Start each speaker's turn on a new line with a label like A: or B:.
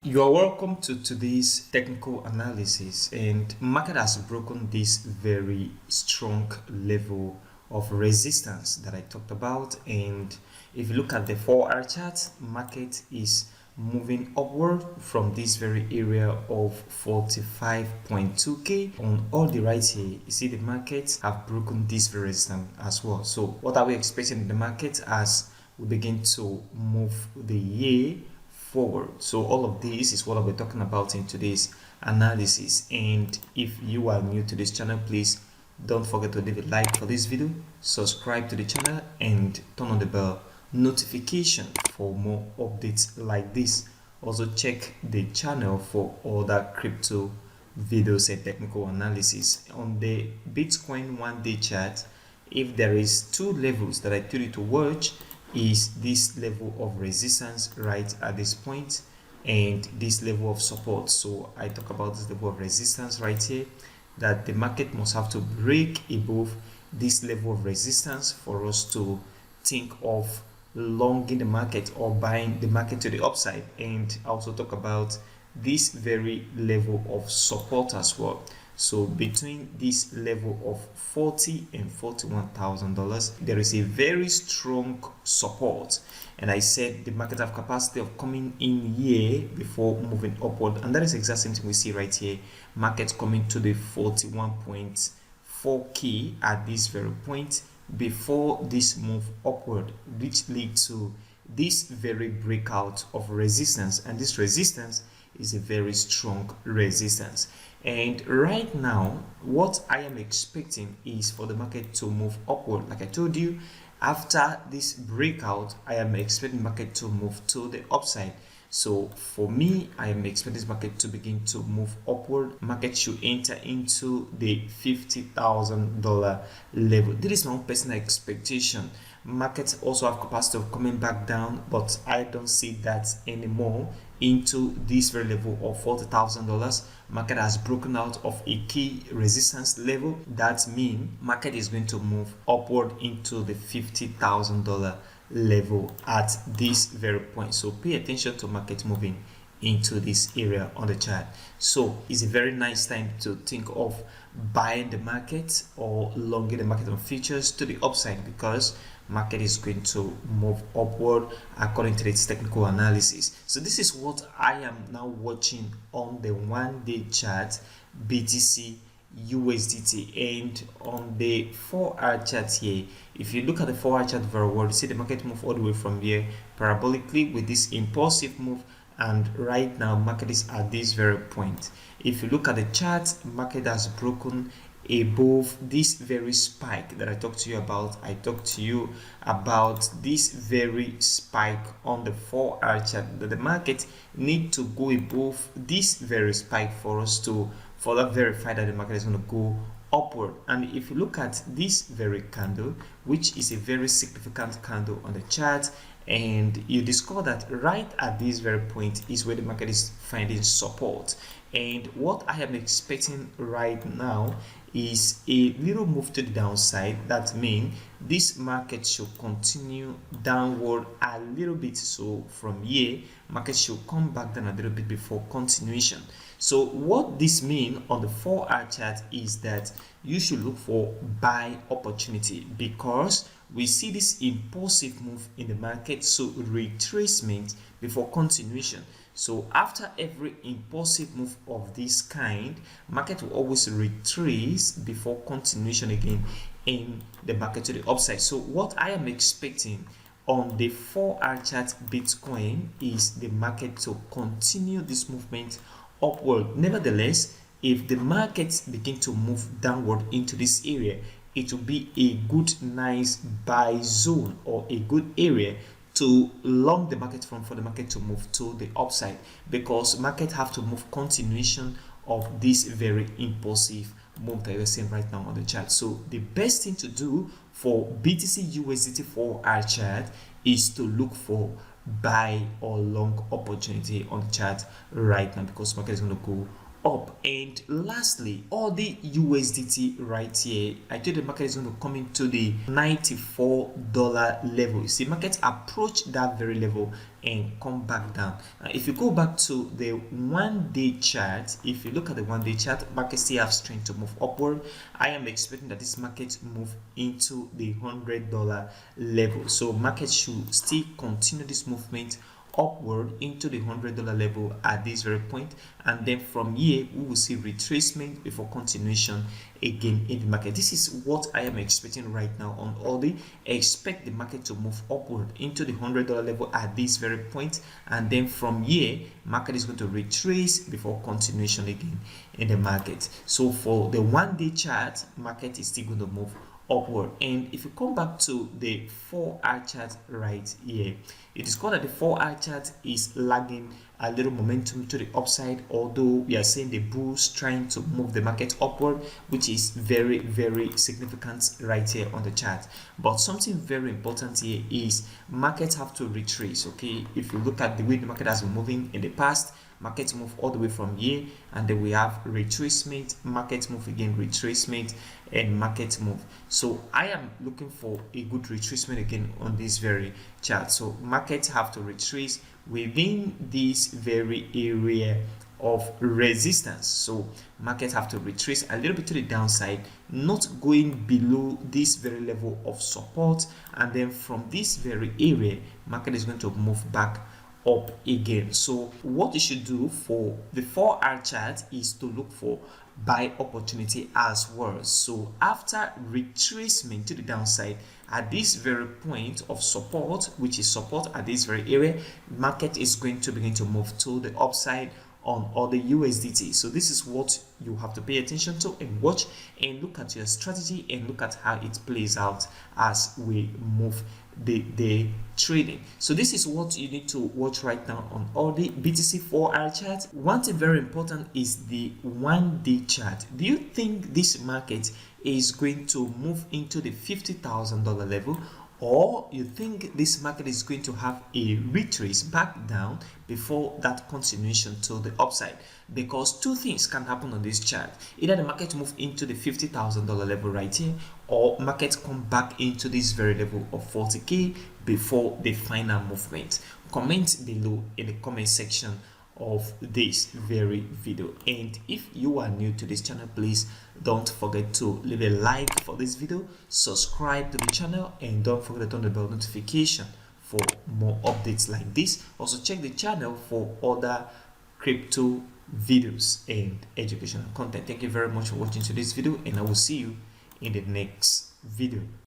A: You are welcome to today's technical analysis, and market has broken this very strong level of resistance that I talked about. And if you look at the 4-hour chart, market is moving upward from this very area of 45.2k. On all the right here, you see the markets have broken this very resistance as well. So what are we expecting in the market as we begin to move the year forward? So all of this is what I'll be talking about in today's analysis. And if you are new to this channel, please don't forget to leave a like for this video, subscribe to the channel, and turn on the bell notification for more updates like this. Also check the channel for other crypto videos and technical analysis. On the Bitcoin 1-day chart, if there is two levels that I tell you to watch, is this level of resistance right at this point and this level of support. So I talk about this level of resistance right here, that the market must have to break above this level of resistance for us to think of longing the market or buying the market to the upside. And I also talk about this very level of support as well. So between this level of $40,000 and $41,000, there is a very strong support. And I said the market have capacity of coming in here before moving upward. And that is exactly the same thing we see right here. Market coming to the 41.4k at this very point before this move upward, which lead to this very breakout of resistance. And this resistance is a very strong resistance. And right now, what I am expecting is for the market to move upward. Like I told you, after this breakout, I am expecting the market to move to the upside. So for me, I am expecting this market to begin to move upward. Market should enter into the $50,000 level. This is my own personal expectation. Markets also have capacity of coming back down, but I don't see that anymore into this very level of $40,000. Market has broken out of a key resistance level. That means market is going to move upward into the $50,000 level at this very point. So pay attention to market moving into this area on the chart. So it's a very nice time to think of buying the market or longing the market on futures to the upside, because market is going to move upward according to its technical analysis. So this is what I am now watching on the 1-day chart, BTC USDT. And on the 4-hour chart here, if you look at the 4-hour chart very well, you see the market move all the way from here parabolically with this impulsive move, and right now market is at this very point. If you look at the chart, market has broken above this very spike that I talked to you about. I talked to you about this very spike on the 4-hour chart, that the market need to go above this very spike for us to further verify that the market is going to go upward. And if you look at this very candle, which is a very significant candle on the chart, and you discover that right at this very point is where the market is finding support. And what I am expecting right now is a little move to the downside. That means this market should continue downward a little bit. So from here, market should come back down a little bit before continuation. So what this means on the 4-hour chart is that you should look for buy opportunity, because we see this impulsive move in the market, so retracement before continuation. So after every impulsive move of this kind, market will always retrace before continuation again in the market to the upside. So what I am expecting on the 4-hour chart Bitcoin is the market to continue this movement upward. Nevertheless, if the markets begin to move downward into this area, it will be a good nice buy zone or a good area to long the market from, for the market to move to the upside, because market have to move continuation of this very impulsive move that you're seeing right now on the chart. So the best thing to do for BTC USDT 4-hour chart is to look for buy or long opportunity on the chart right now, because market is going to go up. And lastly, all the USDT right here, I told the market is going to come into the $94 level. You see, market approach that very level and come back down. If you go back to the 1-day chart, if you look at the 1-day chart, market still have strength to move upward. I am expecting that this market move into the $100 level, so market should still continue this movement upward into the $100 level at this very point, and then from here we will see retracement before continuation again in the market. This is what I am expecting right now on Aldi. Expect the market to move upward into the $100 level at this very point, and then from here market is going to retrace before continuation again in the market. So for the 1-day chart, market is still going to move upward. And if you come back to the 4-hour chart right here, it is called that the 4-hour chart is lagging a little momentum to the upside, although we are seeing the bulls trying to move the market upward, which is very significant right here on the chart. But something very important here is markets have to retrace. Okay, if you look at the way the market has been moving in the past, markets move all the way from here, and then we have retracement, market move again, retracement, and market move. So I am looking for a good retracement again on this very chart. So markets have to retrace within this very area of resistance. So markets have to retrace a little bit to the downside, not going below this very level of support, and then from this very area market is going to move back up again. So what you should do for the 4-hour chart is to look for buy opportunity as well. So after retracement to the downside at this very point of support, which is support at this very area, market is going to begin to move to the upside on all the USDT. So this is what you have to pay attention to and watch, and look at your strategy and look at how it plays out as we move the trading. So this is what you need to watch right now on all the BTC 4-hour chart. One thing very important is the 1-day chart. Do you think this market is going to move into the $50,000 level, or you think this market is going to have a retrace back down before that continuation to the upside? Because two things can happen on this chart: either the market move into the $50,000 level right here, or market come back into this very level of 40k before the final movement. Comment below in the comment section of this very video. And if you are new to this channel, please don't forget to leave a like for this video, subscribe to the channel, and don't forget to turn the bell notification for more updates like this. Also check the channel for other crypto videos and educational content. Thank you very much for watching today's video, and I will see you in the next video.